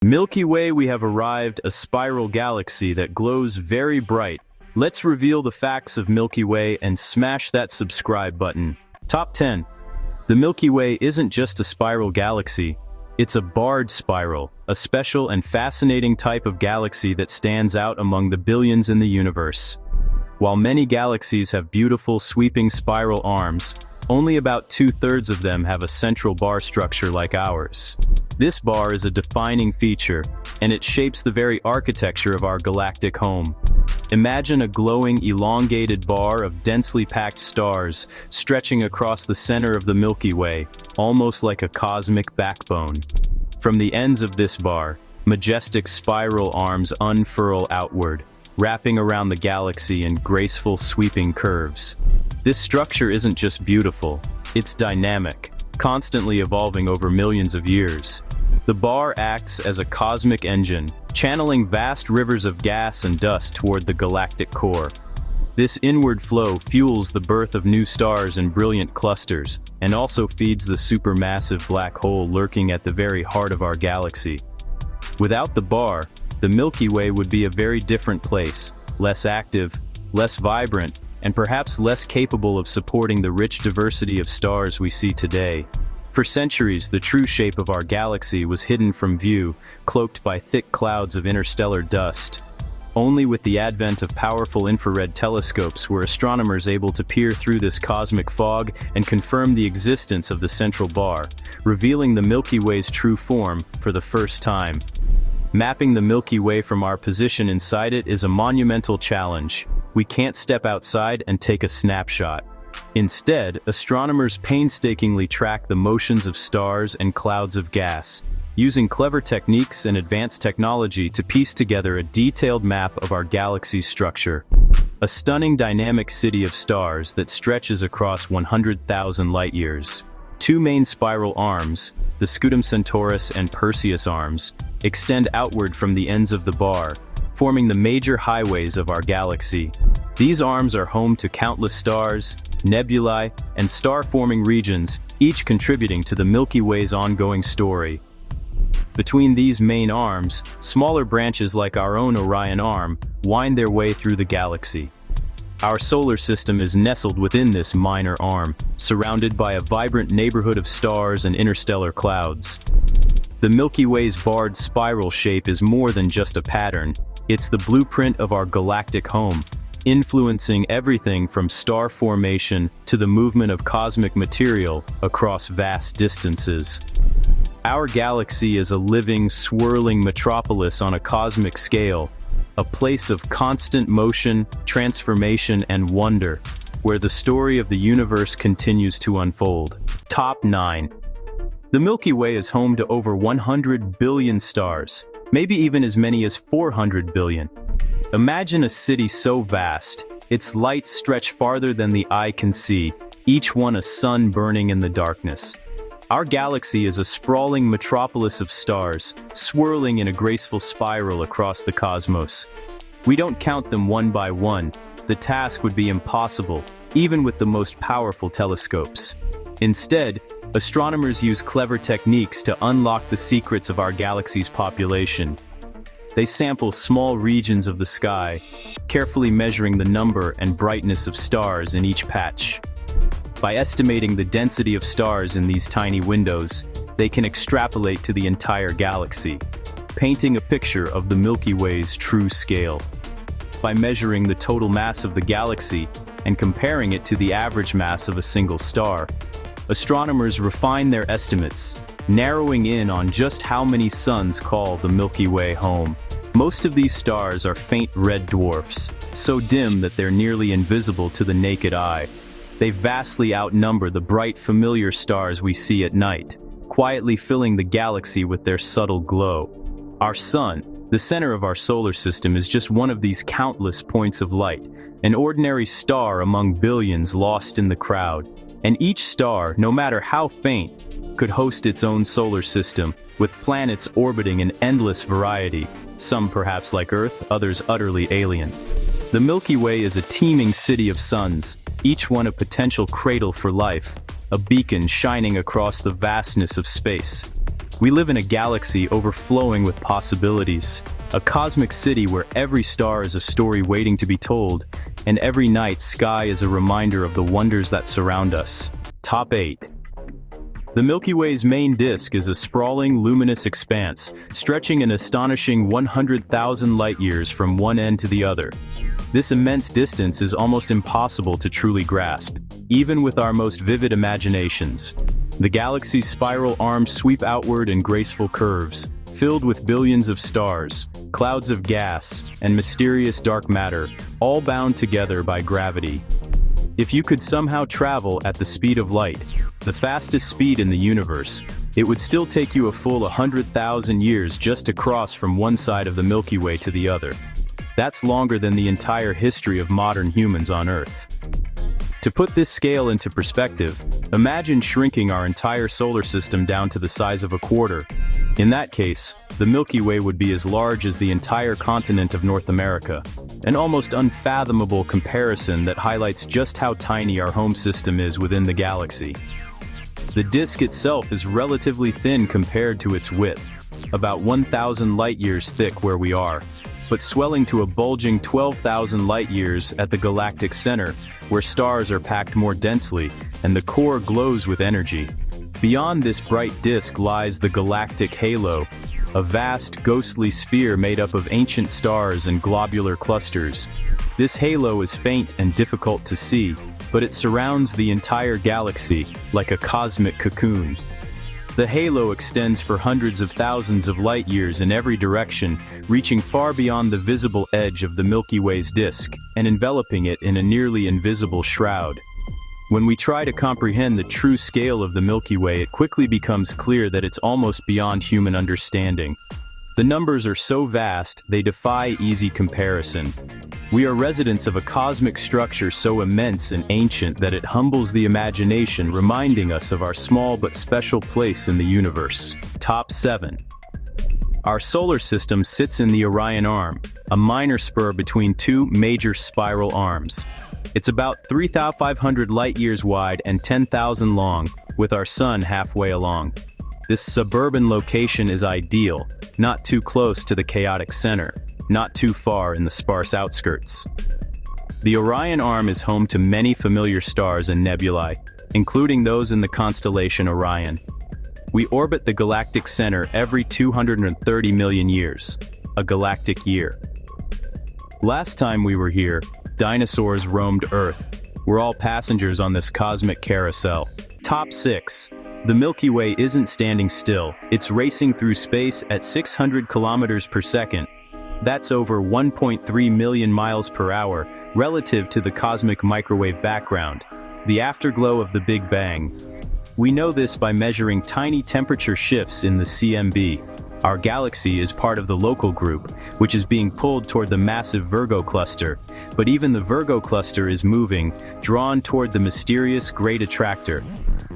Milky Way, we have arrived, a spiral galaxy that glows very bright. Let's reveal the facts of Milky Way and smash that subscribe button. Top 10. The Milky Way isn't just a spiral galaxy. It's a barred spiral, a special and fascinating type of galaxy that stands out among the billions in the universe. While many galaxies have beautiful, sweeping spiral arms, only about 2/3 of them have a central bar structure like ours. This bar is a defining feature, and it shapes the very architecture of our galactic home. Imagine a glowing, elongated bar of densely packed stars stretching across the center of the Milky Way, almost like a cosmic backbone. From the ends of this bar, majestic spiral arms unfurl outward, wrapping around the galaxy in graceful, sweeping curves. This structure isn't just beautiful, it's dynamic, constantly evolving over millions of years. The bar acts as a cosmic engine, channeling vast rivers of gas and dust toward the galactic core. This inward flow fuels the birth of new stars and brilliant clusters, and also feeds the supermassive black hole lurking at the very heart of our galaxy. Without the bar, the Milky Way would be a very different place, less active, less vibrant, and perhaps less capable of supporting the rich diversity of stars we see today. For centuries, the true shape of our galaxy was hidden from view, cloaked by thick clouds of interstellar dust. Only with the advent of powerful infrared telescopes were astronomers able to peer through this cosmic fog and confirm the existence of the central bar, revealing the Milky Way's true form for the first time. Mapping the Milky Way from our position inside it is a monumental challenge. We can't step outside and take a snapshot. Instead, astronomers painstakingly track the motions of stars and clouds of gas, using clever techniques and advanced technology to piece together a detailed map of our galaxy's structure. A stunning dynamic city of stars that stretches across 100,000 light-years. Two main spiral arms, the Scutum Centaurus and Perseus arms, extend outward from the ends of the bar, forming the major highways of our galaxy. These arms are home to countless stars, nebulae, and star-forming regions, each contributing to the Milky Way's ongoing story. Between these main arms, smaller branches like our own Orion arm wind their way through the galaxy. Our solar system is nestled within this minor arm, surrounded by a vibrant neighborhood of stars and interstellar clouds. The Milky Way's barred spiral shape is more than just a pattern. It's the blueprint of our galactic home, influencing everything from star formation to the movement of cosmic material across vast distances. Our galaxy is a living, swirling metropolis on a cosmic scale, a place of constant motion, transformation, and wonder, where the story of the universe continues to unfold. Top 9. The Milky Way is home to over 100 billion stars, maybe even as many as 400 billion. Imagine a city so vast, its lights stretch farther than the eye can see, each one a sun burning in the darkness. Our galaxy is a sprawling metropolis of stars, swirling in a graceful spiral across the cosmos. We don't count them one by one. The task would be impossible, even with the most powerful telescopes. Instead, astronomers use clever techniques to unlock the secrets of our galaxy's population. They sample small regions of the sky, carefully measuring the number and brightness of stars in each patch. By estimating the density of stars in these tiny windows, they can extrapolate to the entire galaxy, painting a picture of the Milky Way's true scale. By measuring the total mass of the galaxy and comparing it to the average mass of a single star, astronomers refine their estimates, narrowing in on just how many suns call the Milky Way home. Most of these stars are faint red dwarfs, so dim that they're nearly invisible to the naked eye. They vastly outnumber the bright, familiar stars we see at night, quietly filling the galaxy with their subtle glow. Our sun, the center of our solar system, is just one of these countless points of light, an ordinary star among billions lost in the crowd. And each star, no matter how faint, could host its own solar system, with planets orbiting in endless variety, some perhaps like Earth, others utterly alien. The Milky Way is a teeming city of suns, each one a potential cradle for life, a beacon shining across the vastness of space. We live in a galaxy overflowing with possibilities, a cosmic city where every star is a story waiting to be told, and every night sky is a reminder of the wonders that surround us. Top 8. The Milky Way's main disk is a sprawling, luminous expanse, stretching an astonishing 100,000 light-years from one end to the other. This immense distance is almost impossible to truly grasp, even with our most vivid imaginations. The galaxy's spiral arms sweep outward in graceful curves, filled with billions of stars, clouds of gas, and mysterious dark matter, all bound together by gravity. If you could somehow travel at the speed of light, the fastest speed in the universe, it would still take you a full 100,000 years just to cross from one side of the Milky Way to the other. That's longer than the entire history of modern humans on Earth. To put this scale into perspective, imagine shrinking our entire solar system down to the size of a quarter. In that case, the Milky Way would be as large as the entire continent of North America, an almost unfathomable comparison that highlights just how tiny our home system is within the galaxy. The disk itself is relatively thin compared to its width, about 1,000 light-years thick where we are, but swelling to a bulging 12,000 light-years at the galactic center, where stars are packed more densely, and the core glows with energy. Beyond this bright disk lies the galactic halo, a vast, ghostly sphere made up of ancient stars and globular clusters. This halo is faint and difficult to see, but it surrounds the entire galaxy, like a cosmic cocoon. The halo extends for hundreds of thousands of light-years in every direction, reaching far beyond the visible edge of the Milky Way's disk, and enveloping it in a nearly invisible shroud. When we try to comprehend the true scale of the Milky Way, it quickly becomes clear that it's almost beyond human understanding. The numbers are so vast, they defy easy comparison. We are residents of a cosmic structure so immense and ancient that it humbles the imagination, reminding us of our small but special place in the universe. Top 7. Our solar system sits in the Orion Arm, a minor spur between two major spiral arms. It's about 3,500 light-years wide and 10,000 long, with our sun halfway along. This suburban location is ideal, not too close to the chaotic center, not too far in the sparse outskirts. The Orion Arm is home to many familiar stars and nebulae, including those in the constellation Orion. We orbit the galactic center every 230 million years, a galactic year. Last time we were here, dinosaurs roamed Earth. We're all passengers on this cosmic carousel. Top 6. The Milky Way isn't standing still, it's racing through space at 600 kilometers per second. That's over 1.3 million miles per hour, relative to the cosmic microwave background, the afterglow of the Big Bang. We know this by measuring tiny temperature shifts in the CMB. Our galaxy is part of the local group, which is being pulled toward the massive Virgo cluster, but even the Virgo cluster is moving, drawn toward the mysterious Great Attractor.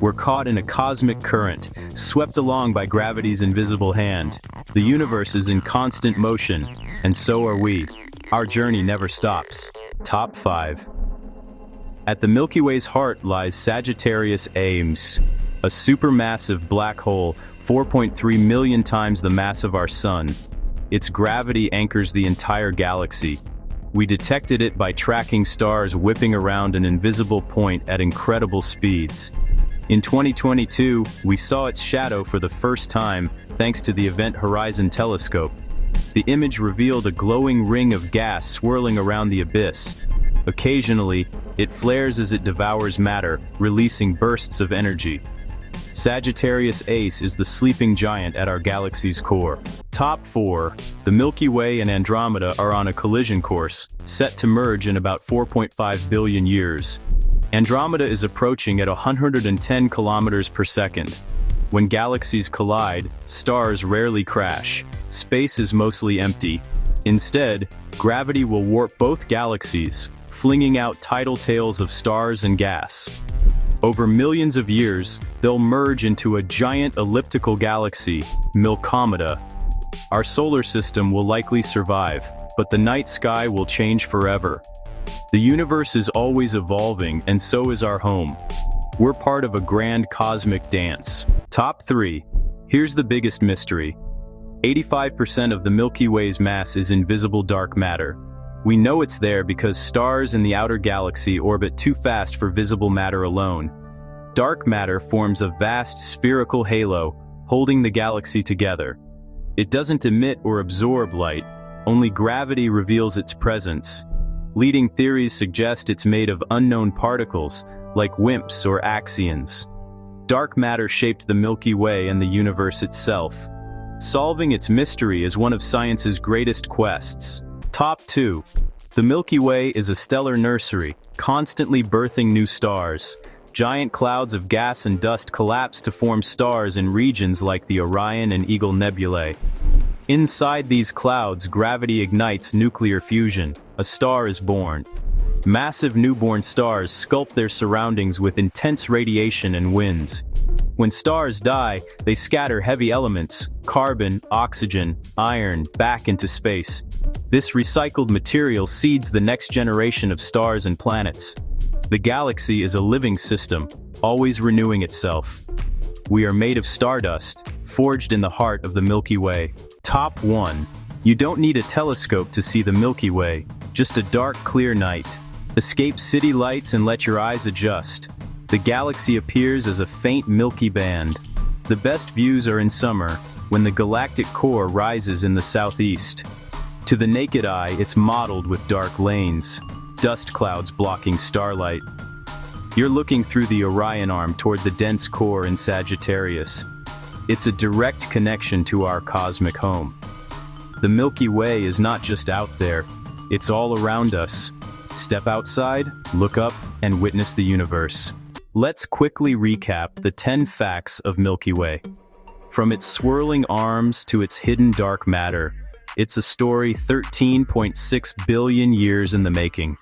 We're caught in a cosmic current, swept along by gravity's invisible hand. The universe is in constant motion, and so are we. Our journey never stops. Top 5. At the Milky Way's heart lies Sagittarius A, a supermassive black hole 4.3 million times the mass of our Sun. Its gravity anchors the entire galaxy. We detected it by tracking stars whipping around an invisible point at incredible speeds. In 2022, we saw its shadow for the first time, thanks to the Event Horizon telescope. The image revealed a glowing ring of gas swirling around the abyss. Occasionally, it flares as it devours matter, releasing bursts of energy. Sagittarius A is the sleeping giant at our galaxy's core. Top 4. The Milky Way and Andromeda are on a collision course, set to merge in about 4.5 billion years. Andromeda is approaching at 110 kilometers per second. When galaxies collide, stars rarely crash. Space is mostly empty. Instead, gravity will warp both galaxies, flinging out tidal tails of stars and gas. Over millions of years, they'll merge into a giant elliptical galaxy, Milkomeda. Our solar system will likely survive, but the night sky will change forever. The universe is always evolving, and so is our home. We're part of a grand cosmic dance. Top 3. Here's the biggest mystery. 85% of the Milky Way's mass is invisible dark matter. We know it's there because stars in the outer galaxy orbit too fast for visible matter alone. Dark matter forms a vast spherical halo, holding the galaxy together. It doesn't emit or absorb light, only gravity reveals its presence. Leading theories suggest it's made of unknown particles, like WIMPs or axions. Dark matter shaped the Milky Way and the universe itself. Solving its mystery is one of science's greatest quests. Top 2. The Milky Way is a stellar nursery, constantly birthing new stars. Giant clouds of gas and dust collapse to form stars in regions like the Orion and Eagle nebulae. Inside these clouds, gravity ignites nuclear fusion. A star is born. Massive newborn stars sculpt their surroundings with intense radiation and winds. When stars die, they scatter heavy elements, carbon, oxygen, iron, back into space. This recycled material seeds the next generation of stars and planets. The galaxy is a living system, always renewing itself. We are made of stardust, forged in the heart of the Milky Way. Top 1. You don't need a telescope to see the Milky Way, just a dark, clear night. Escape city lights and let your eyes adjust. The galaxy appears as a faint milky band. The best views are in summer, when the galactic core rises in the southeast. To the naked eye, it's mottled with dark lanes, dust clouds blocking starlight. You're looking through the Orion arm toward the dense core in Sagittarius. It's a direct connection to our cosmic home. The Milky Way is not just out there, it's all around us. Step outside, look up, and witness the universe. Let's quickly recap the 10 facts of Milky Way. From its swirling arms to its hidden dark matter, it's a story 13.6 billion years in the making.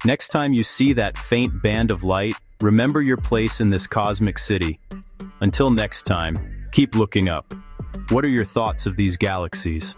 Next time you see that faint band of light, remember your place in this cosmic city. Until next time, keep looking up. What are your thoughts of these galaxies?